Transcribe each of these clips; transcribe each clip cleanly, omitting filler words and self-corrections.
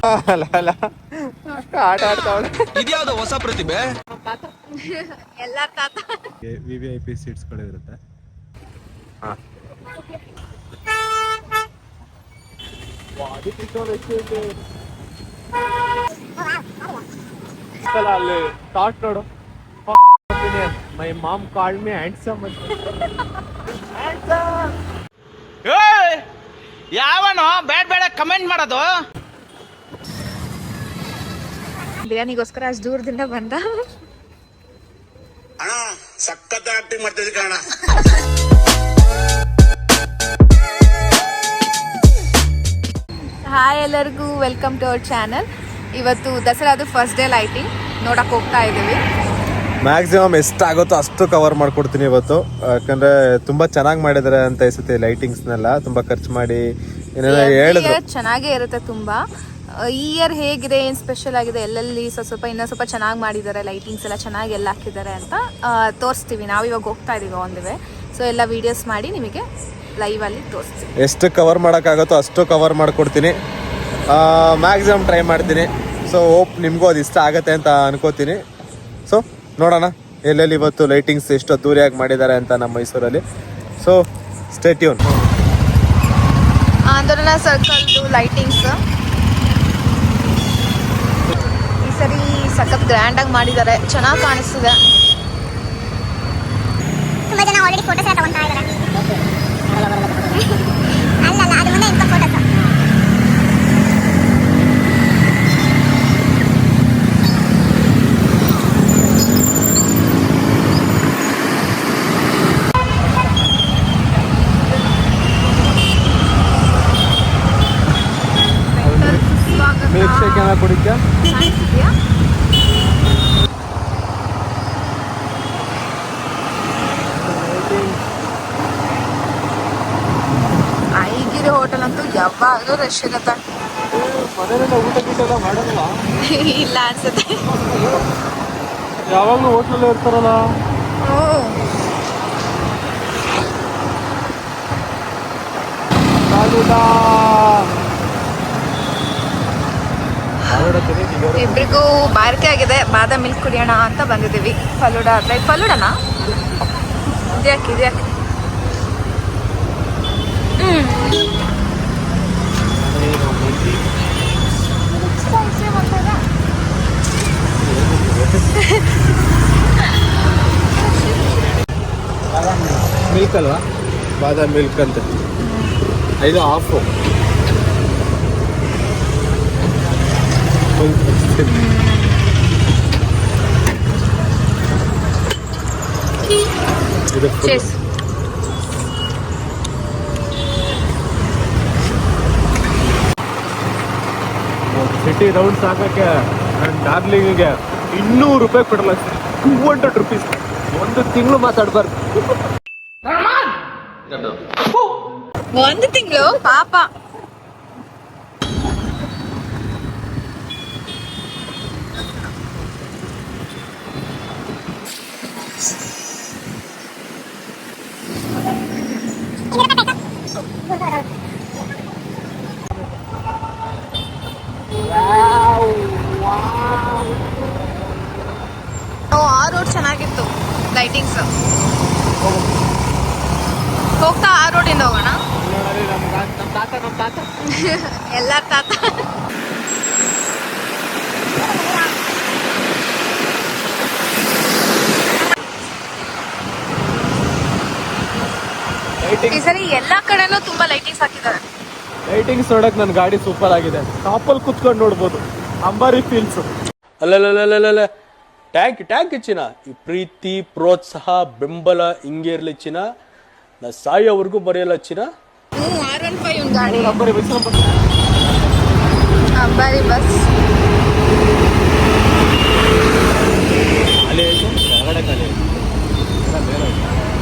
ಆಟ ಆಡ್ತಾವಳೆ. ಇದ್ಯಾವ್ದು ಹೊಸ ಪ್ರತಿಭೆ? ಎಲ್ಲ ತಾತ VIP ಸೀಟ್ಸ್ ಗಳು ಇರುತ್ತೆ. ಅಲ್ಲಿ ಥಾಟ್ ನೋಡು. My mom called me handsome ಅಂತ. ಯಾವನೋ ಬೇಡ ಕಮೆಂಟ್ ಮಾಡೋದು. ಬಿರಿಯಾನಿಗೋಸ್ಕರ ಅಷ್ಟು ದೂರದಿಂದ ಬಂದ. ಅಣ್ಣ ಸಖತ್ ಆಕ್ಟಿಂಗ್ ಮಾಡ್ತಿದ್ದೆ ಕಣ. ಹಾಯ್ ಎಲ್ಲರಿಗೂ, ವೆಲ್ಕಮ್ ಟು ಅವರ್ ಚಾನಲ್. ಇವತ್ತು ದಸರಾದು ಫಸ್ಟ್ ಡೇ ಲೈಟಿಂಗ್ ನೋಡಕ್ ಹೋಗ್ತಾ ಇದ್ದೀವಿ. ಮ್ಯಾಕ್ಸಿಮಮ್ ಎಷ್ಟಾಗುತ್ತೋ ಅಷ್ಟು ಕವರ್ ಮಾಡ್ಕೊಡ್ತೀನಿ ಇವತ್ತು. ಯಾಕಂದ್ರೆ ತುಂಬಾ ಚೆನ್ನಾಗಿ ಮಾಡಿದಾರೆ ಅಂತ ಅನ್ಸುತ್ತೆ. ಲೈಟಿಂಗ್ಸ್ನೆಲ್ಲ ತುಂಬಾ ಖರ್ಚು ಮಾಡಿ ಏನೇನೋ ಹೇಳಿದ್ರು. ಚೆನ್ನಾಗೇ ಇರುತ್ತೆ ತುಂಬಾ. ಈ ಇಯರ್ ಹೇಗಿದೆ, ಏನು ಸ್ಪೆಷಲ್ ಆಗಿದೆ, ಎಲ್ಲೆಲ್ಲಿ ಸ್ವಲ್ಪ ಇನ್ನೂ ಸ್ವಲ್ಪ ಚೆನ್ನಾಗಿ ಮಾಡಿದ್ದಾರೆ, ಲೈಟಿಂಗ್ಸ್ ಎಲ್ಲ ಚೆನ್ನಾಗಿ ಎಲ್ಲ ಹಾಕಿದ್ದಾರೆ ಅಂತ ತೋರಿಸ್ತೀವಿ. ನಾವು ಇವಾಗ ಹೋಗ್ತಾ ಇದೀವಿ ಆನ್ ದಿ ವೇ. ಸೊ ಎಲ್ಲ ವಿಡಿಯೋಸ್ ಮಾಡಿ ನಿಮಗೆ ಲೈವ್ ಅಲ್ಲಿ ತೋರಿಸ್ತೀವಿ. ಎಷ್ಟು ಕವರ್ ಮಾಡೋಕ್ಕಾಗುತ್ತೋ ಅಷ್ಟು ಕವರ್ ಮಾಡ್ಕೊಡ್ತೀನಿ. ಮ್ಯಾಕ್ಸಿಮಮ್ ಟ್ರೈ ಮಾಡ್ತೀನಿ. ಸೊ ಹೋಪ್ ನಿಮಗೂ ಅದು ಇಷ್ಟ ಆಗುತ್ತೆ ಅಂತ ಅನ್ಕೋತೀನಿ. ಸೊ ನೋಡೋಣ ಎಲ್ಲೆಲ್ಲಿ ಇವತ್ತು ಲೈಟಿಂಗ್ಸ್ ಎಷ್ಟು ಅದ್ದೂರಿಯಾಗಿ ಮಾಡಿದ್ದಾರೆ ಅಂತ ನಮ್ಮ ಮೈಸೂರಲ್ಲಿ. So stay tune. ಆಂದೋಲನ ಸರ್ಕಲ್ದು ಲೈಟಿಂಗ್ಸ್ ಈ ಸರಿ ಸಖತ್ ಗ್ರ್ಯಾಂಡಾಗಿ ಮಾಡಿದ್ದಾರೆ, ಚೆನ್ನಾಗಿ ಕಾಣಿಸ್ತಿದೆ. ತುಂಬಾ ಜನ ಆಲ್ರೆಡಿ ಫೋಟೋಸ್ ಎಲ್ಲ ತಗೊಂತಾ ಇದ್ದಾರೆ. ಅಲ್ಲ ಅದು ಮುಂದೆ ಇಂಥ ಫೋಟೋಸ್. ಮಿಲ್ಕ್ ಶೇಕ್ ಏನಾದ್ರು ಕುಡಿತ್ಯಾ? ಐಗಿರಿ ಹೋಟೆಲ್ ಅಂತೂ ಯಾವಾಗಲೂ ರಶ್ ಇರುತ್ತೆ. ಊಟ ಗೀಟ ಎಲ್ಲ ಮಾಡೋದಿಲ್ಲ? ಇಲ್ಲ ಅನ್ಸುತ್ತೆ. ಯಾವಾಗಲೂ ಹೋಟ್ಲಲ್ಲೇ ಇರ್ತಾರಲ್ಲ. ಇಬ್ರಿಗೂ ಬಾರಿಕೆ ಆಗಿದೆ, ಬಾದಾಮ್ ಮಿಲ್ಕ್ ಕುಡಿಯೋಣ ಅಂತ ಬಂದಿದ್ದೀವಿ. ಫಲೂಡಾ ಫಲೂಡನಾ ಇದ್ಯಾಕೆ ಮಿಲ್ಕ್ ಅಲ್ವಾ? ಬಾದಾಮ್ ಮಿಲ್ಕ್ ಅಂತ ಇದು ಆಫು. ಸಿಟಿ ರೌಂಡ್ಸ್ ಹಾಕಕ್ಕೆ ನನ್ನ ಡಾರ್ಲಿಂಗಿಗೆ 200 ರೂಪಾಯಿ ಕೊಡಲ್ಲ. 200 ರೂಪೀಸ್. ಒಂದು ತಿಂಗಳು ಮಾತಾಡ್ಬಾರ್ದು. ಒಂದು ತಿಂಗಳು ಪಾಪ. ಆ ರೋಡ್ ಚೆನ್ನಾಗಿತ್ತು, ಲೈಟಿಂಗ್ಸ್. ಹೋಗ್ತಾ ಆ ರೋಡಿಂದ ಹೋಗೋಣ. ಎಲ್ಲ ತಾತ ಈ ಸರಿ ಎಲ್ಲಾ ಕಡೆನೂ ತುಂಬಾ ಲೈಟಿಂಗ್ಸ್ ಹಾಕಿದ್ದಾರೆ. ಲೈಟಿಂಗ್ಸ್ ನೋಡಕ್ ನನ್ನ ಗಾಡಿ ಸೂಪರ್ ಆಗಿದೆ. ಟಾಪಲ್ಲಿ ಕುತ್ಕೊಂಡು ನೋಡ್ಬೋದು. ಅಂಬಾರಿ ಫೀಲ್ಸ್. ಅಲ್ಲ ಟ್ಯಾಂಕ್ ಚಿನ್ನ. ಈ ಪ್ರೀತಿ, ಪ್ರೋತ್ಸಾಹ, ಬೆಂಬಲ ಹಿಂಗೆ ಇರ್ಲಿ ಚಿನ್ನ. ನಾ ಸಾಯೋವರೆಗೂ ಬರೆಯಲ್ಲ ಚಿನ್ನ. R15 ಗಾಡಿ, ಅಂಬಾರಿ ಬಸ್.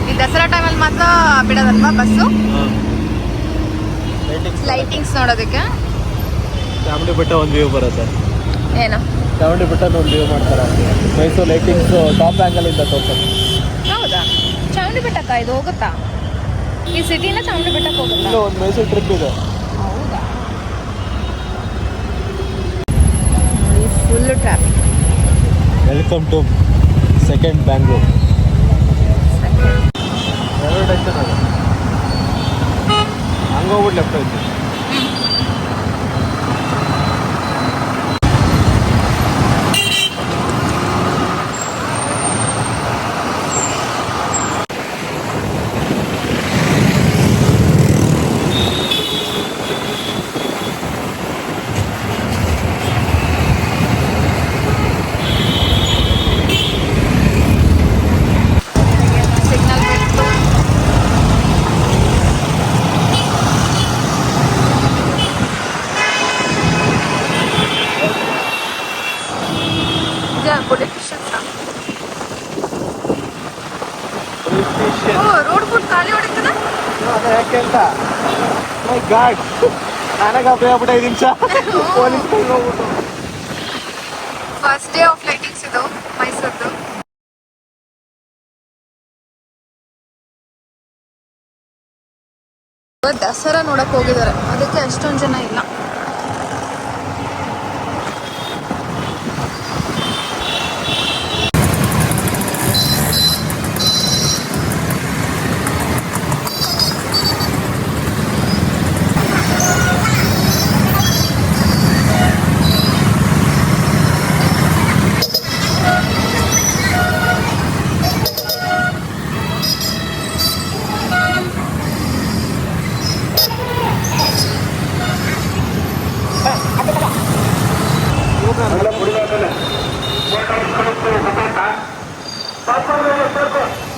ಈ ದಸರಾ ಟೈಮಲ್ಲಿ ಮಾತ್ರ ಬಿಡೋದಲ್ವಾ ಬಸ್ಸು ಲೈಟಿಂಗ್ಸ್ ನೋಡೋದಕ್ಕೆ. ಚಾಮುಂಡಿ ಬೆಟ್ಟ ಒಂದು ವ್ಯೂ ಬರುತ್ತೆ. ಏನು ಚಾಮುಂಡಿ ಬೆಟ್ಟ ಒಂದು ವ್ಯೂ ಮಾಡ್ತಾರೆ. ಮೈಸೂರು ಲೈಟಿಂಗ್ಸ್ ಟಾಪ್ ಆ್ಯಂಗಲ್ ಇಂದ ತೋರ್ಸೋದು. ಹೌದಾ? ಚಾಮುಂಡಿ ಬೆಟ್ಟಕ್ಕ ಇದು ಹೋಗುತ್ತಾ? ಈ ಸಿಟಿನ ಚಾಮುಂಡಿ ಬೆಟ್ಟಕ್ಕೆ ಹೋಗುತ್ತಾ? ಒಂದು ಮೈಸೂರು ಟ್ರಿಪ್ ಇದೆ. ಹೌದಾ? Full traffic. Welcome to second Bangalore. Railway station ಅದು ಹಂಗೋಗ್ಬಿಟ್ಟು ಲೆಫ್ಟ್ ಹೋಯ್ತು. ಸಿಗ್ನಲ್ ಬಿಟ್ಟು ಪೊಲಿಟಿಷಿಯನ್ಸ್ ರೋಡ್ ಫುಡ್ ಖಾಲಿ ಹೊಡಿತದ. ಅದೇ ಯಾಕೆ ಅಂತ ಮೈ ಗಾಡ್ ನನಗೆ ಅಭಯ ಆಗ್ಬಿಟ್ಟು 5 ನಿಮಿಷ ಪೊಲೀಸ್ ಹೋಗ್ಬಿಟ್ಟು. ಫಸ್ಟ್ ಡೇ ಆಫ್ ಲೈಟಿಂಗ್ಸ್ ಇದು ಮೈಸೂರ್ದು. ದಸರಾ ನೋಡಕ್ ಹೋಗಿದ್ದಾರೆ, ಅದಕ್ಕೆ ಅಷ್ಟೊಂದು ಜನ ಇಲ್ಲ.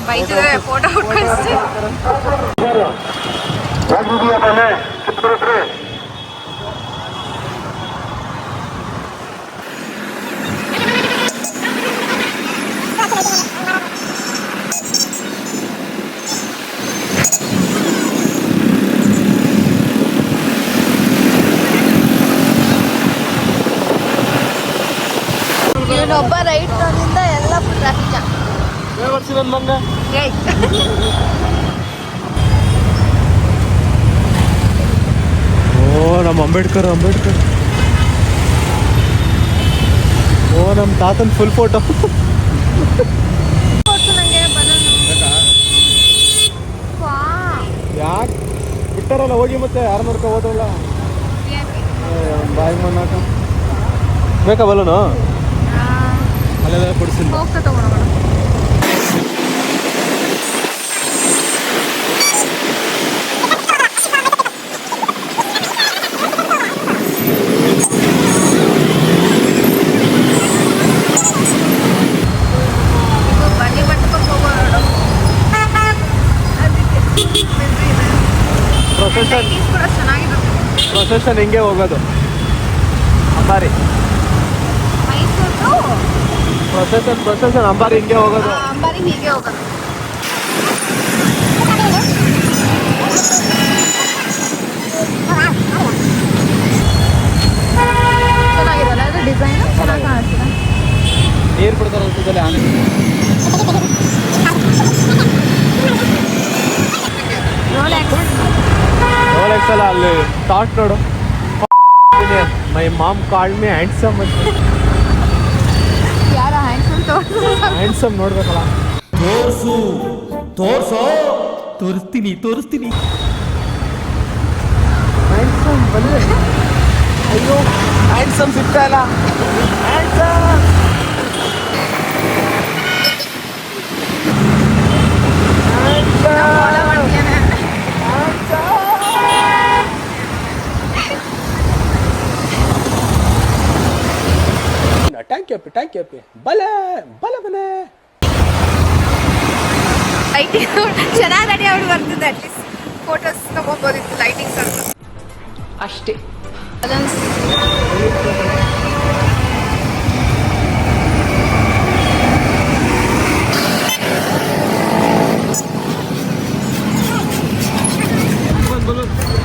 ಬೈತಿದ್ರೆ ಫೋಟೋ ಕಳಿಸ್ತಿ. ಇವನೊಬ್ಬ ರೈಟ್ ಟರ್ನಿಂದ ಎಲ್ಲ ಫುಲ್ ಟ್ರಾಫಿಕ್ ಜಾಮ್. ನನ್ನ ಮಂಗ ಓ ನಮ್ಮ ಅಂಬೇಡ್ಕರ್ ಓ ನಮ್ಮ ತಾತನ ಫುಲ್ ಫೋಟೋ. ನಂಗೆ ಯಾಕೆ ಬಿಟ್ಟಾರಲ್ಲ ಹೋಗಿ ಮತ್ತೆ 600 ಹೋದಲ್ಲ ಬಾಯಿ ಮಣ್ಣಾಕ ಬೇಕಾ ಬಲೂನು ಅಲ್ಲೆಲ್ಲ ಕೊಡಿಸಿಲ್ಲ. ಹೋಗ್ತಾ ತಗೊಂಡೋಗೋಣ. ಬನ್ನಿ ಮಟ್ಟಕ್ಕೆ ಹೋಗೋ ರೋಡು. ಪ್ರೊಸೆಷನ್ ಕೂಡ ಚೆನ್ನಾಗಿರುತ್ತೆ. ಪ್ರೊಸೆಷನ್ ಹಿಂಗೆ ಹೋಗೋದು ಅಂಬಾರಿ. ಮೈಸೂರು ಪ್ರೊಸೆಷನ್ ಅಂಬಾರಿ ಹಿಂಗೆ ಹೋಗೋದು. ಅಂಬಾರಿ ಹೀಗೆ ಹೋಗೋದು. ಚೆನ್ನಾಗಿರಲ್ಲ ಅದು ಡಿಸೈನ್ ಚೆನ್ನಾಗಿ ಕಾಣಿಸ್ತಿದೆ. ನೀರು ಬಿಡ್ತಾರೆ ಅನ್ಸುತ್ತಲ್ಲ ಆನೆ. ರೋಲೆಕ್ಸ್ ಅಲ್ಲ ಅಲ್ಲಿ ಥಾಟ್ ನೋಡು. My mom called me handsome ಅಂತ. ಯಾರ ಹ್ಯಾಂಡ್ಸಮ್ ನೋಡ್ಬೇಕಲ್ಲ. ತೋರಿಸ್ತೀನಿ ಹ್ಯಾಂಡ್ಸಮ್ ಬಂದ್ರೆ ಅಯ್ಯೋ ಹ್ಯಾಂಡ್ಸಮ್ ಸಿಗ್ತಾ ಇಲ್ಲ. ಹ್ಯಾಂಡ್ಸಮ್ ಟ್ಯಾಂಕ್ ಅಪ್ಪಿ ಬಲೆ ಬಲೆ ಲೈಟಿಂಗ್ ಚೆನ್ನಾಗಿ ರೆಡಿ ಅವ್ರು ಬರ್ತದೆ. ಅಟ್ಲೀಸ್ಟ್ ಫೋಟೋಸ್ ತಗೋಬೋದಿತ್ತು ಲೈಟಿಂಗ್ಸ್ ಅಂತ ಅಷ್ಟೇ.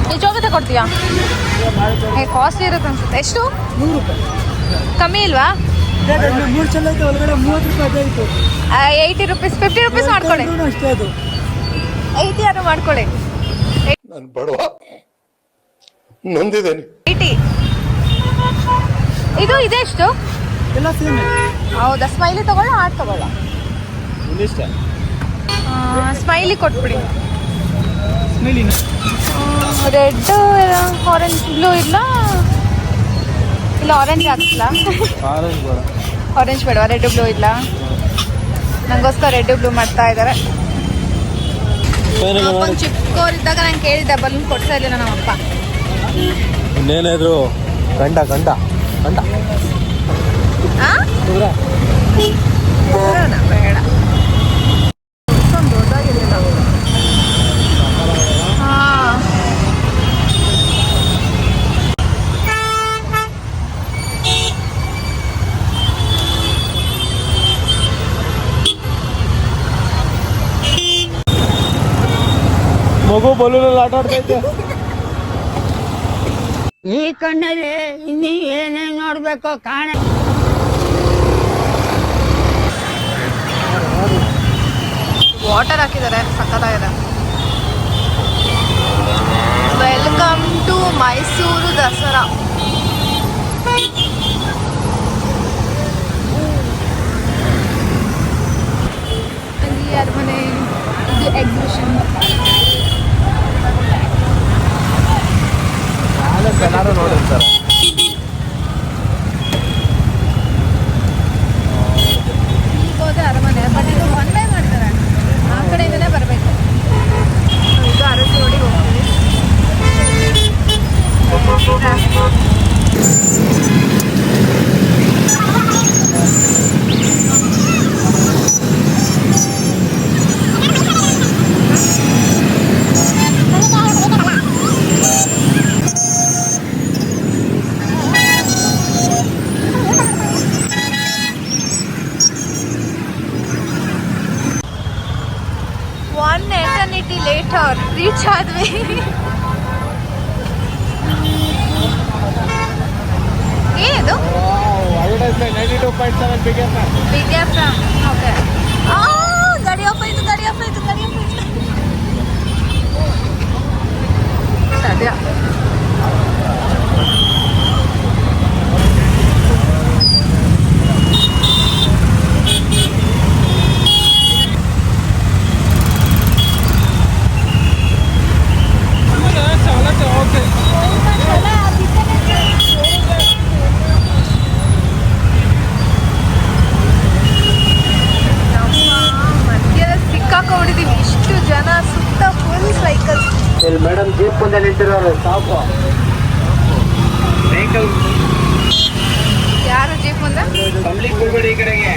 ನಿಜವಾಗೂ ತಗೊಡ್ತೀಯಾ? ಕಾಸ್ಟ್ಲಿ ಇರುತ್ತೆ ಅನ್ಸುತ್ತೆ. ಎಷ್ಟು? 100 ರೂಪಾಯಿ. ಕಮ್ಮಿ ಇಲ್ವಾ? 3 ಚಲ ಐತೆ ಒಳಗಡೆ 30 ರೂಪಾಯಿ ಆಯಿತು. 80 ರುಪೀಸ್ 50 ರುಪೀಸ್ ಮಾಡ್ಕೊಳ್ಳಿ. ಅಷ್ಟೇ ಅದು 80 ಯಾರು ಮಾಡ್ಕೊಳ್ಳಿ. ನಾನು ಬಡವ ನೊಂದಿದ್ದೇನೆ. 80 ಇದು ಇದೆಷ್ಟು? ಎಲ್ಲ ಸೇಮ್. ಹೌದಾ, ಸ್ಮೈಲಿ ತಗೊಳ್ಳ ಹಾರ್ಟ್ ತಗೊಳ್ಳ? ಇನ್ನಿಷ್ಟ ಸ್ಮೈಲಿ ಕೊಟ್ಬಿಡಿ. ಸ್ಮೈಲಿನ ರೆಡ್ ಆರೆಂಜ್ ಬ್ಲೂ ಇಲ್ಲ, ಇಲ್ಲ ಆರೆಂಜ್ ಹಾಕ್ಸಲ? ಆರೆಂಜ್ ಬೇಡ. ಆರೆಂಜ್ ಬೇಡವಾ? ರೆಡ್ ಬ್ಲೂ ಇಲ್ಲ, ನಂಗೋಸ್ಕರ ರೆಡ್ ಬ್ಲೂ ಮಾಡ್ತಾ ಇದ್ದಾರೆ. ಚಿಕ್ಕವರಿದ್ದಾಗ ನಾನು ಕೇಳಿದ್ದೆ, ಬಲೂನ್ ಕೊಡ್ತಾ ಇರಲಿಲ್ಲ ನಮ್ಮಪ್ಪ. ಇನ್ನೇನಾದ್ರು ಗಂಡ ಗಂಡ ಗಂಡ ಬೇಡ, ದೊಡ್ಡದಾಗಿರಲಿಲ್ಲ. ಹಾಂ, ಮಗು ಬಲೂನಲ್ಲಿ ಆಟ ಆಡ್ತೈತೆ. ಈ ಕಣ್ಣಲ್ಲಿ ಇನ್ನೀ ಏನೇನು ನೋಡ್ಬೇಕು ಕಾಣ. ವಾಟರ್ ಹಾಕಿದ್ದಾರೆ, ಸಕ್ಕತ್ತಾಗಿದೆ. Welcome to Mysore Dasara. ಅಲ್ಲಿ ಅರಮನೆ, ಇದು ಎಕ್ಸಿಬಿಷನ್. ಎಲ್ಲರೂ ನೋಡಿರ್ತಾರೆ. ಈಗ ಹೋದ್ರೆ ಅರಮನೆ, ಬಟ್ ಇದು ಒನ್ ವೇ ಮಾಡ್ತಾರೆ, ಆ ಕಡೆಯಿಂದನೇ ಬರಬೇಕು. ಈಗ ಅರಸಿ ರೋಡಿಗೆ ಹೋಗ್ತೀವಿ. ಒನ್ ಎಟರ್ನಿಟಿ ಲೇಟರ್ ರೀಚ್ ಆದ್ವಿ. ಏನಿದು? Advertisement 92.7 big FM. Big FM. Okay. ಗಾಡಿ ಆಫ್ ಆಯ್ತು, ಗಾಡಿ ಆಫ್ ಆಯ್ತು, ಗಾಡಿ ಆಫ್ ಆಯ್ತು. ಸದ್ಯ ಸಿಕ್ಕಾಕೊಂಡಿದೀವಿ. ಇಷ್ಟು ಜನ ಸುತ್ತ ಫುಲ್ ಸೈಕಲ್ಸ್. ಮೇಡಮ್ ಜೀಪ್ ಮುಂದೆ ನಿಂತಿರೋರು ಸಾಕು. ವೆಹಿಕಲ್ ಯಾರು ಜೀಪ್ ಮುಂದೆ? ಪಬ್ಲಿಕ್ ಬಿಡ್ಬೇಡಿ ಈ ಕಡೆಗೆ.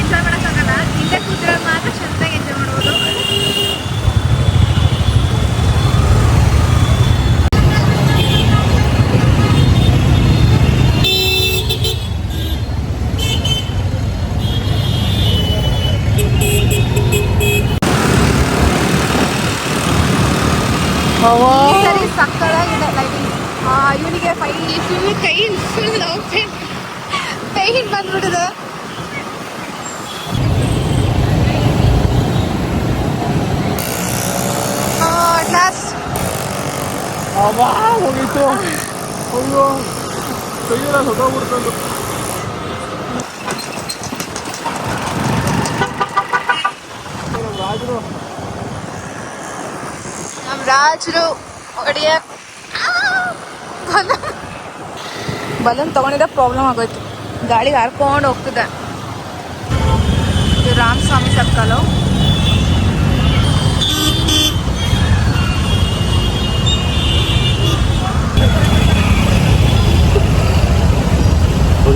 ಎಂಜಾಯ್ ಮಾಡೋಕ್ಕಾಗಲ್ಲ, ಹಿಂದೆ ಕೂತ್ರೆ ಮಾತ್ರ ಚೆಂದಾಗಿ ಎಂಜಾಯ್ ಮಾಡ್ಬೋದು. ಈ ಸರಿ ಸಕ್ಕತ್ತಾಗಿದೆ ಲೈಟಿಂಗ್. ಇವನಿಗೆ ಫುಲ್ ಕೈ ಫುಲ್ ಪೇಯ್ನ್ ಬಂದ್ಬಿಟ್ಟಿದೆ. ಹೋಗಿತ್ತು. ಅಯ್ಯೋ ಕೈಯೆಲ್ಲ ಹೊಟ್ಟೋಗ್ಬಿಡ್ತಂದು. ನಮ್ಮ ರಾಜರು ಒಡೆಯ ಬಲೂನ್ ತಗೊಂಡಿದ್ದ ಪ್ರಾಬ್ಲಮ್ ಆಗೋಯ್ತು, ಗಾಳಿಗೆ ಹಾರ್ಕೊಂಡು ಹೋಗ್ತಿದ್ದೆ. ಇದು ರಾಮಸ್ವಾಮಿ ಸರ್ಕಲು.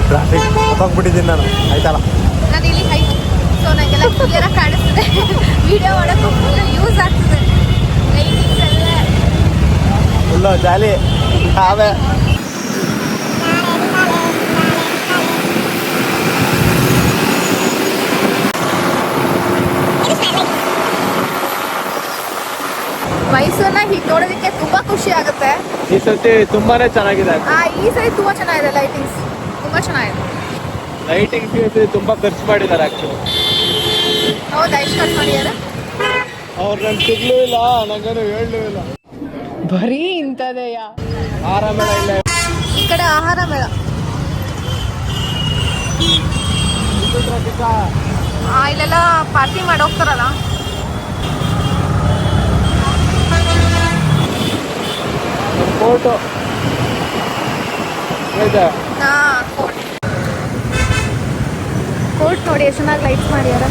ಟ್ರಾಫಿಕ್ ಹೋಗ್ಬಿಟ್ಟಿದ್ದೀನಿ ನಾನು, ಆಯ್ತಲ್ಲ. ನಾನು ಇಲ್ಲಿ ಹೈಟ್, ಸೊ ನನಗೆಲ್ಲ ಕ್ಲಿಯರಾಗಿ ಕಾಣಿಸ್ತದೆ. ವಿಡಿಯೋ ಮಾಡೋಕ್ಕೂ ಫುಲ್ ಯೂಸ್ ಆಗ್ತದೆ. ಲೈಟಿಂಗ್ಸ್ ಎಲ್ಲ ಫುಲ್ಲು ಜಾಲಿ ನಾವೇ. ಮೈಸೂರನ್ನ ಹೀಗೆ ನೋಡೋದಕ್ಕೆ ತುಂಬಾ ಖುಷಿ ಆಗುತ್ತೆ. ಈ ಸರ್ತಿ ತುಂಬಾನೇ ಚೆನ್ನಾಗಿದೆ. ಈ ಸೈಡ್ ತುಂಬಾ ಚೆನ್ನಾಗಿದೆ, ಲೈಟಿಂಗ್ಸ್ ತುಂಬಾ ಚೆನ್ನಾಗಿದೆ. ಲೈಟಿಂಗ್ ತುಂಬಾ ಖರ್ಚು ಮಾಡಿದ್ದಾರೆ ಆಕ್ಚುಲಿ. ಹೌದಾ, ಎಷ್ಟು ಖರ್ಚು ಮಾಡಿದ್ದಾರೆ? ಅವ್ರು ನನ್ಗೆ ಸಿಗ್ಲೂ ಇಲ್ಲ, ನಂಗೇನು ಹೇಳಲೂ ಇಲ್ಲ. ಬರೀ ಇಂಥದೆಯ ಆಹಾರ ಮೇಳ ಇಲ್ಲ. ಈ ಕಡೆ ಆಹಾರ ಮೇಳ. ಇಲ್ಲೆಲ್ಲ ಪಾರ್ಟಿ ಮಾಡಿ ಹೋಗ್ತಾರಲ್ಲ. ಫೋಟೋ ಕೋರ್ಟ್ ನೋಡಿ ಎಷ್ಟು ಚೆನ್ನಾಗಿ ಲೈಟ್ಸ್ ಮಾಡ್ಯಾರ.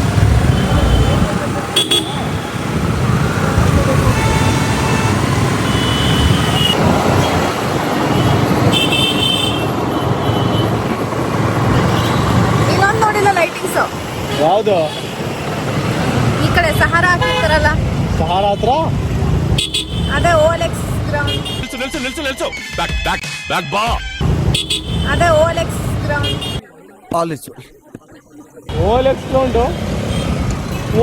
ಇನ್ನೊಂದು ನೋಡಿಲ್ಲ ಲೈಟಿಂಗ್ಸ್. ಯಾವುದು? ಈ ಕಡೆ ಸಹಾರ ಹಾಕಿರ್ತಾರಲ್ಲ, ಸಹಾರ ಹತ್ರ. ಅದೇ ಓಲೆಕ್ಸ್ ಗ್ರೌಂಡ್. ನಿಲ್ಸು ಬ್ಯಾಕ್ ಬಾ. ಅದೇ ಓಲೆಕ್ಸ್ ಗ್ರೌಂಡ್. ಓಲೆಕ್ಸ್ ಗ್ರೌಂಡು.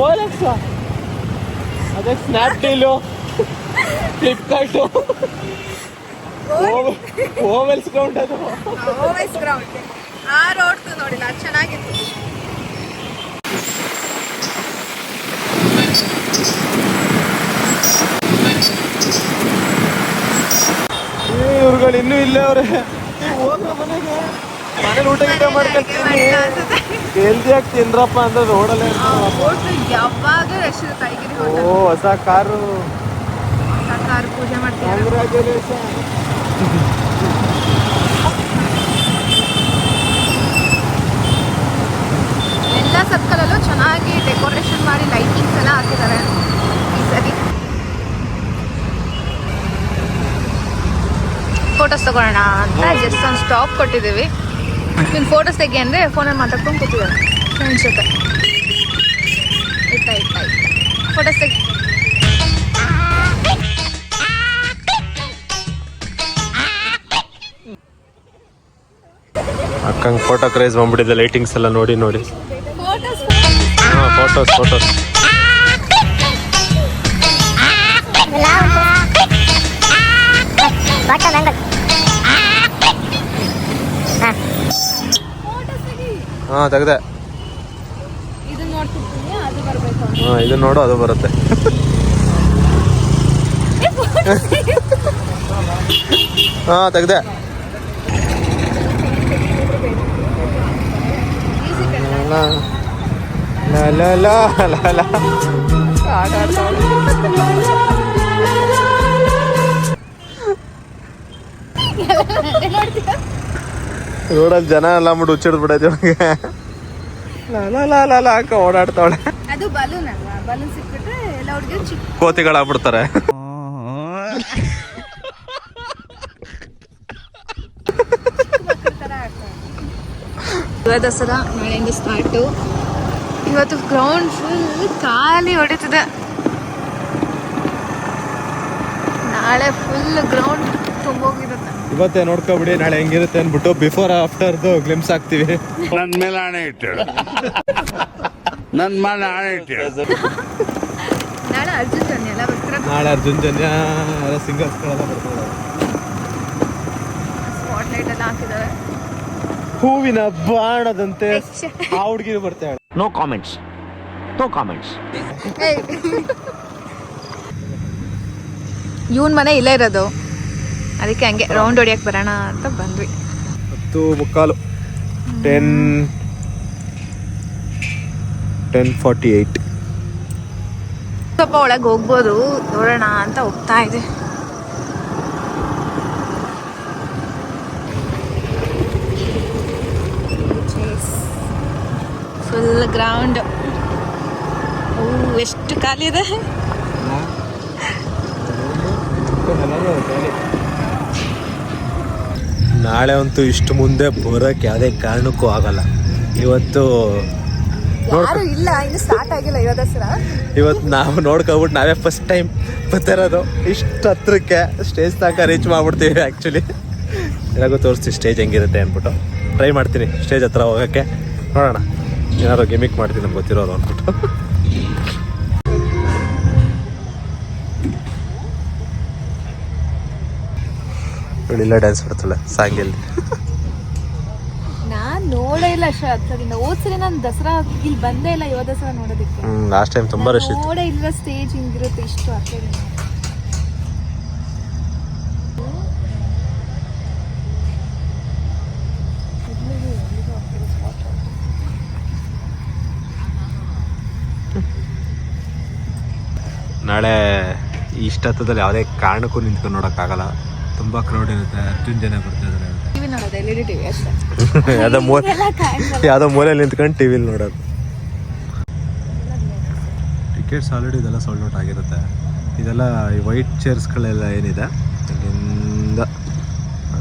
ಓಲೆಕ್ಸ್ ಅದೇ ಸ್ನ್ಯಾಪ್ಡೀಲು, ಫ್ಲಿಪ್ಕಾರ್ಟು, ಓವೆಲ್ಸ್ ಗ್ರೌಂಡ್. ಅದು ಓಲೆಕ್ಸ್ ಗ್ರೌಂಡ್. ಆ ರೋಡ್ ನೋಡಿಲ್ಲ, ಅದು ಚೆನ್ನಾಗಿತ್ತು. ಇವ್ರುಗಳು ಇನ್ನೂ ಇಲ್ಲೇ ಅವ್ರೆ. ಮನೇಲಿ ಊಟ ಗೀಟ ಮಾಡ್ಕೊಳ್ತೀನಿ, ಹೆಲ್ದಿಯಾಗಿ ತಿಂದ್ರಪ್ಪ ಅಂದ್ರೆ ರೋಡಲ್ಲೇ. ಯಾವಾಗ ರಶ್ ಇರುತ್ತೆ ಐಗಿರಿ ಓ, ಹೊಸ ಕಾರು. ಕಾರು ಪೂಜೆ ಮಾಡ್ತೀವಿ. ಕಂಗ್ರ್ಯಾಚುಲೇಷನ್. ಎಲ್ಲ ಸರ್ಕಲಲ್ಲೂ ಚೆನ್ನಾಗಿ ಡೆಕೋರೇಷನ್ ಮಾಡಿ ಲೈಟಿಂಗ್ಸ್ ಎಲ್ಲ ಹಾಕಿದ್ದಾರೆ ಈ ಸರಿ. ಫೋಟೋಸ್ ತಗೊಳ್ಳೋಣ ಅಂತ ಜಸ್ಟ್ ಒಂದು ಸ್ಟಾಪ್ ಕೊಟ್ಟಿದ್ದೀವಿ. ನೀನು ಫೋಟೋಸ್ ತೆಗಿ ಅಂದರೆ ಫೋನಲ್ಲಿ ಮಾತಾಡ್ಕೊಂಡು ಕೂತಿದ್ದಾರೆ ಫ್ರೆಂಡ್ಸ್ ಜೊತೆ. ಇತ್ತ ಫೋಟೋಸ್ ತೆಗಿ. ಅಕ್ಕಂಗೆ ಫೋಟೋ ಕ್ರೇಜ್ ಬಂದ್ಬಿಟ್ಟಿದೆ ಲೈಟಿಂಗ್ಸ್ ಎಲ್ಲ ನೋಡಿ ನೋಡಿ. ಹಾಂ, ಫೋಟೋಸ್. ಹಾಂ, ತೆಗ್ದೆ. ಇದನ್ನ ನೋಡ್ತಿರ್ತೀನಿ, ಅದು ಬರಬೇಕು. ಹಾಂ, ಇದು ನೋಡು, ಅದು ಬರುತ್ತೆ. ಹಾಂ, ತೆಗ್ದೆ. ರೋಡಲ್ಲಿ ಜನ ಎಲ್ಲ ಮುಟ್ಟು ಹುಚ್ಚಿಡ್ದು ಬಿಡೈತೆ ಇವಾಗ. ಹಾಕ ಓಡಾಡ್ತಾವಳೆ. ಅದು ಬಲೂನ್ ಅಲ್ವಾ, ಬಲೂನ್ ಸಿಕ್ಬಿಟ್ರೆ ಎಲ್ಲ ಹುಡುಗಿರು ಚಿಕ್ಕ ಕೋತಿಗಳಾಗ್ಬಿಡ್ತಾರೆ. ದಸರಾ ನಾಳೆಯಿಂದ ಸ್ಟಾರ್ಟು. ಇವತ್ತು ಗ್ರೌಂಡ್ ಫುಲ್ ಖಾಲಿ ಹೊಡಿತಿದೆ. ನಾಳೆ ಫುಲ್ ಗ್ರೌಂಡ್ ತುಂಬೋಗಿರುತ್ತೆ. ಇವತ್ತೇ ನೋಡ್ಕೊಬಿಡಿ ನಾಳೆ ಹೆಂಗಿರುತ್ತೆ ಅಂದ್ಬಿಟ್ಟು ಬಿಫೋರ್ ಆಫ್ಟರ್ದು ಗ್ಲಿಮ್ಸ್ ಹಾಕ್ತಿವಿ. ನನ್ ಮೇಲೆ ಆಣೆ ಇಟ್ಟೇಳು. ನನ್ ಮೇಲೆ ಆಣೆ ಇಟ್ಟೇಳು. ನಾಳೆ ಅರ್ಜುನ್ ಜನ್ಯ ಎಲ್ಲ ಬರ್ತಾರೆ. ನಾಳೆ ಅರ್ಜುನ್ ಜನ್ಯ ಎಲ್ಲ ಸಿಂಗರ್ಸ್ಗಳೆಲ್ಲ ಬರ್ತಾರೆ. ಸ್ಪಾಟ್ ಲೈಟ್ ಎಲ್ಲ ಹಾಕಿದ್ದಾರೆ. ಹೂವಿನ ಬಾಣದಂತೆ ಆ ಹುಡುಗಿರು ಬರ್ತಾಳೆ. No comments. ಇವನ್ ಮನೆ ಇಲ್ಲೇ ಇರೋದು, ಅದಕ್ಕೆ ಹಂಗೆ ರೌಂಡ್ ಹೊಡಿಯಕ್ಕೆ ಬರೋಣ ಅಂತ ಬಂದ್ವಿ. 10:45 10:48. ಸ್ವಲ್ಪ ಒಳಗೆ ಹೋಗ್ಬೋದು, ನೋಡೋಣ ಅಂತ ಹೋಗ್ತಾ ಇದೆ. Full ground. ಎಷ್ಟು ಖಾಲಿ ಇದೆ. ನಾಳೆ ಅಂತೂ ಇಷ್ಟು ಮುಂದೆ ಬರೋಕ್ಕೆ ಯಾವುದೇ ಕಾರಣಕ್ಕೂ ಆಗಲ್ಲ. ಇವತ್ತು ಯಾರು ಇಲ್ಲ, ಇನ್ನು ಸ್ಟಾರ್ಟ್ ಆಗಿಲ್ಲ ಯುವ ದಸರಾ. ಇವತ್ತು ನಾವು ನೋಡ್ಕೊಬಿಟ್ಟು ನಾವೇ ಫಸ್ಟ್ ಟೈಮ್ ಬರ್ತಿರೋದು ಇಷ್ಟು ಹತ್ರಕ್ಕೆ ಸ್ಟೇಜ್ ತನಕ ರೀಚ್ ಮಾಡ್ಬಿಡ್ತೀವಿ. ಆ್ಯಕ್ಚುಲಿ ಎಲ್ಲರಿಗೂ ತೋರಿಸ್ತೀವಿ ಸ್ಟೇಜ್ ಹೆಂಗಿರುತ್ತೆ ಅಂದ್ಬಿಟ್ಟು ಟ್ರೈ ಮಾಡ್ತೀನಿ ಸ್ಟೇಜ್ ಹತ್ರ ಹೋಗೋಕ್ಕೆ. ನೋಡೋಣ ಏನಾದ್ರು ಗಿಮಿಕ್ ಮಾಡ್ತೀನಿ ನಮ್ಗೆ ಗೊತ್ತಿರೋರು ಅಂದ್ಬಿಟ್ಟು. ಇಲ್ಲ ಡ್ಯಾನ್ಸ್ ಮಾಡ್ತಲ್ಲ ಸಾಂಗಲ್ಲಿ. ನಾನ್ ನೋಡೇ ಇಲ್ಲ ಹತ್ರದಿಂದ. ಹೋದ್ಸರಿ ನಾನು ದಸರಾ ಇಲ್ಲಿ ಬಂದೇ ಇಲ್ಲ ಯುವ ದಸರಾ ನೋಡೋದಕ್ಕೆ. ಲಾಸ್ಟ್ ಟೈಮ್ ತುಂಬಾ ರಶ್ ಇತ್ತು. ನೋಡೇ ಇಲ್ಲ ಸ್ಟೇಜ್ ಹಿಂಗಿರುತ್ತೆ ಇಷ್ಟು ಹತ್ರದಿಂದ. ನಾಳೆ ಇಷ್ಟದಲ್ಲಿ ಯಾವುದೇ ಕಾರಣಕ್ಕೂ ನಿಂತ್ಕೊಂಡು ನೋಡೋಕ್ಕಾಗಲ್ಲ. ತುಂಬ ಕ್ರೌಡ್ ಇರುತ್ತೆ. 10 ಜನ ಬರ್ತಿದ್ದಾರೆ. ಟಿವಿ ನೋಡೋದು, LED ಟಿವಿ ಅಷ್ಟೇ. ಯಾವುದೋ ಮೂಲೆಯಲ್ಲಿ ನಿಂತ್ಕೊಂಡು ಟಿವಿಲಿ ನೋಡೋದು. ಟಿಕೆಟ್ಸ್ ಆಲ್ರೆಡಿ ಇದೆಲ್ಲ ಸೋಲ್ಡ್ ಔಟ್ ಆಗಿರುತ್ತೆ. ಇದೆಲ್ಲ ಈ ವೈಟ್ ಚೇರ್ಸ್ಗಳೆಲ್ಲ ಏನಿದೆ ಇಲ್ಲಿಂದ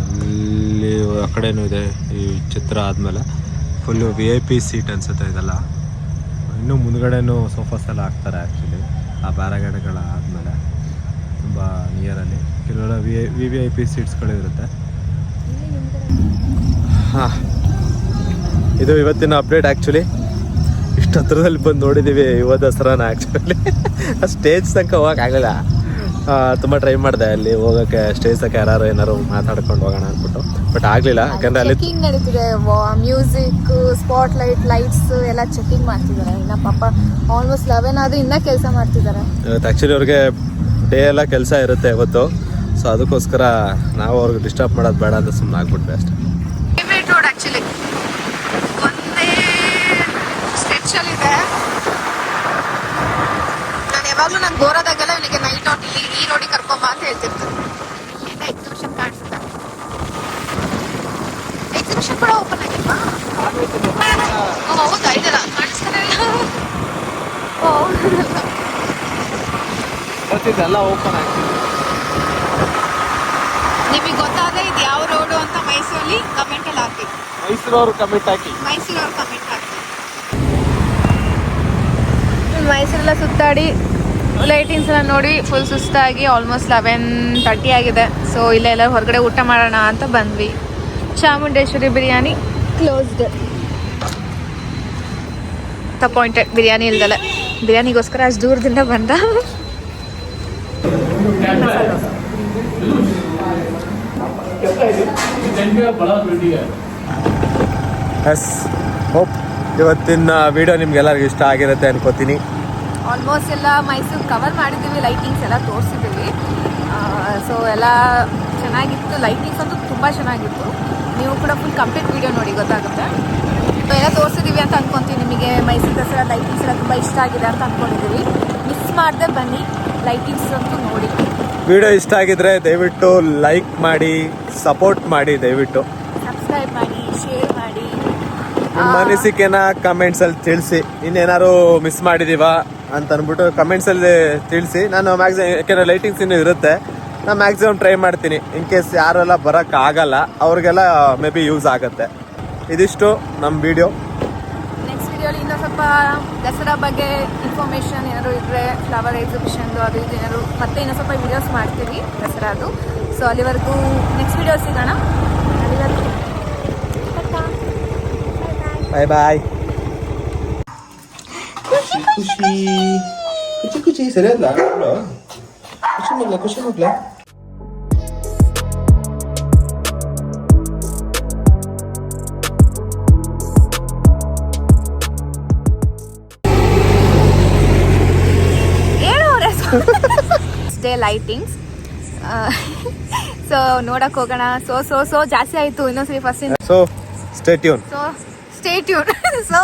ಅಲ್ಲಿ ಆ ಕಡೆನೂ ಇದೆ. ಈ ಚಿತ್ರ ಆದಮೇಲೆ ಫುಲ್ಲು VIP ಸೀಟ್ ಅನಿಸುತ್ತೆ ಇದೆಲ್ಲ. ಇನ್ನೂ ಮುಂದ್ಗಡೆನೂ ಸೋಫಾಸ್ ಎಲ್ಲ ಹಾಕ್ತಾರೆ ಆ್ಯಕ್ಚುಲಿ. ಆ ಬ್ಯಾರಗೇಡ್ಗಳ ಆದಮೇಲೆ ತುಂಬ ನಿಯರಲ್ಲಿ ಕೆಲವೆಲ್ಲ VIP ಸೀಟ್ಸ್ಗಳು ಇರುತ್ತೆ. ಹಾಂ, ಇದು ಇವತ್ತಿನ ಅಪ್ಡೇಟ್. ಆ್ಯಕ್ಚುಲಿ ಇಷ್ಟು ಹತ್ರದಲ್ಲಿ ಬಂದು ನೋಡಿದ್ದೀವಿ ಯುವ ದಸರಾನ. ಆ್ಯಕ್ಚುಲಿ ಸ್ಟೇಜ್ ತನಕ ಹೋಗೋಕ್ಕಾಗಲ್ಲ. ತುಂಬ ಟ್ರೈ ಮಾಡಿದೆ ಅಲ್ಲಿ ಹೋಗೋಕ್ಕೆ. ಸ್ಟೇಜ್ ತನಕ ಯಾರು ಏನಾರು ಮಾತಾಡ್ಕೊಂಡು ಹೋಗೋಣ ಅಂದ್ಬಿಟ್ಟು, ಬಟ್ ಆಗಲಿಲ್ಲ. ಯಾಕಂದರೆ ಅಲ್ಲಿ ಚೆಕಿಂಗ್ ನಡೀತಿದೆ. ಮ್ಯೂಸಿಕ್, ಸ್ಪಾಟ್ ಲೈಟ್ಸ್ ಎಲ್ಲ ಚೆಕಿಂಗ್ ಮಾಡ್ತಿದ್ದಾರೆ. ಇನ್ನು ಪಾಪ ಆಲ್ಮೋಸ್ಟ್ 11 ಆದರೂ ಇನ್ನೂ ಕೆಲಸ ಮಾಡ್ತಿದ್ದಾರೆ. ಇವತ್ತು ಆ್ಯಕ್ಚುಲಿ ಅವ್ರಿಗೆ ಡೇ ಎಲ್ಲ ಕೆಲಸ ಇರುತ್ತೆ ಇವತ್ತು. ಸೊ ಅದಕ್ಕೋಸ್ಕರ ನಾವು ಅವ್ರಿಗೆ ಡಿಸ್ಟರ್ಬ್ ಮಾಡೋದು ಬೇಡ ಅಂತ ಸುಮ್ಮನೆ ಆಗ್ಬಿಟ್ವಿ ಅಷ್ಟೇ. ಫೇವ್ರೇಟ್ ರೋಡ್ ಆ್ಯಕ್ಚುಲಿ ಒಂದೇ ಸ್ಟ್ರೆಚಲ್ಲಿದೆ. ನಾನು ಯಾವಾಗಲೂ ನಂಗೆ ಬೋರಾದಾಗೆಲ್ಲ ಇವನಿಗೆ ನೈಟ್ ಔಟ್ ಇಲ್ಲಿ ಈ ರೋಡಿಗೆ ಕರ್ಕೊಂಬ ಅಂತ ಹೇಳ್ತಿರ್ತಾರೆ. ಇಲ್ಲಿಂದ ಎಕ್ಸಿಬಿಷನ್ ಕಾಣಿಸುತ್ತೆ. ಎಕ್ಸಿಬಿಷನ್ ಕೂಡ ಓಪನ್ ಆಗಿಲ್ವಾ? ಹೌದಾ? ಇದೆಲ್ಲ ಕಾಣಿಸ್ತಾನೆ ಇಲ್ಲ. ಎಲ್ಲ ಓಪನ್ ಆಗ್ತಿದೆ. ನಿಮಗೆ ಗೊತ್ತಾದ್ರೆ ಇದು ಯಾವ ರೋಡು ಅಂತ ಮೈಸೂರಲ್ಲಿ ಕಮೆಂಟಲ್ಲಿ ಹಾಕಿ. ಮೈಸೂರವ್ರು ಕಮೆಂಟ್ ಹಾಕಿ. ಮೈಸೂರವ್ರು ಕಮೆಂಟ್ ಹಾಕಿ. ಮೈಸೂರೆಲ್ಲ ಸುತ್ತಾಡಿ ಲೈಟಿಂಗ್ಸ್ ಎಲ್ಲ ನೋಡಿ ಫುಲ್ ಸುಸ್ತಾಗಿ ಆಲ್ಮೋಸ್ಟ್ 11:30 ಆಗಿದೆ. ಸೊ ಇಲ್ಲೆಲ್ಲ ಹೊರಗಡೆ ಊಟ ಮಾಡೋಣ ಅಂತ ಬಂದ್ವಿ. ಚಾಮುಂಡೇಶ್ವರಿ ಬಿರಿಯಾನಿ ಕ್ಲೋಸ್ಡ್. ಅಪಾಯಿಂಟೆಡ್ ಬಿರಿಯಾನಿ ಇಲ್ದಲೆ. ಬಿರಿಯಾನಿಗೋಸ್ಕರ ಅಷ್ಟು ದೂರದಿಂದ ಬಂದ. ಎಸ್, ಹೋಪ್ ಇವತ್ತಿನ ವಿಡಿಯೋ ನಿಮ್ಗೆಲ್ಲರಿಗೂ ಇಷ್ಟ ಆಗಿರುತ್ತೆ ಅನ್ಕೋತೀನಿ. ಆಲ್ಮೋಸ್ಟ್ ಎಲ್ಲ ಮೈಸೂರು ಕವರ್ ಮಾಡಿದ್ದೀವಿ. ಲೈಟಿಂಗ್ಸ್ ಎಲ್ಲ ತೋರಿಸಿದ್ದೀವಿ. ಸೊ ಎಲ್ಲ ಚೆನ್ನಾಗಿತ್ತು. ಲೈಟಿಂಗ್ಸ್ ಅಂತೂ ತುಂಬ ಚೆನ್ನಾಗಿತ್ತು. ನೀವು ಕೂಡ ಫುಲ್ ಕಂಪ್ಲೀಟ್ ವಿಡಿಯೋ ನೋಡಿ ಗೊತ್ತಾಗುತ್ತೆ. ಎಲ್ಲ ತೋರಿಸಿದ್ದೀವಿ ಅಂತ ಅಂದ್ಕೊತೀವಿ. ನಿಮಗೆ ಮೈಸೂರು ದಸರಾ ಲೈಟಿಂಗ್ಸ್ ಎಲ್ಲ ತುಂಬ ಇಷ್ಟ ಆಗಿದೆ ಅಂತ ಅಂದ್ಕೊಂಡಿದ್ದೀವಿ. ಮಿಸ್ ಮಾಡದೆ ಬನ್ನಿ, ಲೈಟಿಂಗ್ಸ್ ಅಂತೂ ನೋಡಿ. ವಿಡಿಯೋ ಇಷ್ಟ ಆಗಿದ್ರೆ ದಯವಿಟ್ಟು ಲೈಕ್ ಮಾಡಿ, ಸಪೋರ್ಟ್ ಮಾಡಿ, ದಯವಿಟ್ಟು ಸಬ್ಸ್ಕ್ರೈಬ್ ಮಾಡಿ, ಶೇರ್ ಮಾಡಿ. ನಿಮ್ಮ ಅನಿಸಿಕೆನ ಕಮೆಂಟ್ಸಲ್ಲಿ ತಿಳಿಸಿ. ಇನ್ನೇನಾದ್ರು ಮಿಸ್ ಮಾಡಿದೀವಾ ಅಂತ ಅಂದ್ಬಿಟ್ಟು ಕಮೆಂಟ್ಸಲ್ಲಿ ತಿಳಿಸಿ. ನಾನು ಮ್ಯಾಕ್ಸಿಮಮ್, ಯಾಕೆಂದರೆ ಲೈಟಿಂಗ್ಸ್ ಇನ್ನೂ ಇರುತ್ತೆ, ನಾನು ಮ್ಯಾಕ್ಸಿಮಮ್ ಟ್ರೈ ಮಾಡ್ತೀನಿ. ಇನ್ ಕೇಸ್ ಯಾರೆಲ್ಲ ಬರೋಕ್ಕಾಗಲ್ಲ ಅವ್ರಿಗೆಲ್ಲ ಮೇ ಬಿ ಯೂಸ್ ಆಗುತ್ತೆ. ಇದಿಷ್ಟು ನಮ್ಮ ವಿಡಿಯೋ. ನೆಕ್ಸ್ಟ್ ವಿಡಿಯೋಲಿ ಇನ್ನೂ ಸ್ವಲ್ಪ ದಸರಾ ಬಗ್ಗೆ ಇನ್ಫಾರ್ಮೇಷನ್ ಏನಾದ್ರು ಇದ್ದರೆ, ಫ್ಲವರ್ ಎಕ್ಸಿಬಿಷನ್ದು ಅದು ಇದು ಏನಾದ್ರು ಮತ್ತೆ ಇನ್ನೂ ಸ್ವಲ್ಪ ವಿಡಿಯೋಸ್ ಮಾಡ್ತೀವಿ ದಸರಾದು. ಸೊ ಅಲ್ಲಿವರೆಗೂ ನೆಕ್ಸ್ಟ್ ವಿಡಿಯೋ ಸಿಗೋಣ. ಅಲ್ಲಿವರೆಗೂ ಬಾಯ್ ಬಾಯ್. ಖುಷಿ ಖುಷಿ ಖುಷಿ ಖುಷಿ ಸರಿ ಅಲ್ಲ? ಖುಷಿ ಮಗ್ಲ, ಖುಷಿ ಮಗ್ಲ. Day lightings. ಸೊ ನೋಡಕ್ ಹೋಗೋಣ. ಸೊ ಜಾಸ್ತಿ ಆಯ್ತು ಇನ್ನೊಂದ್ಸರಿ first. So stay tune. So stay tune. So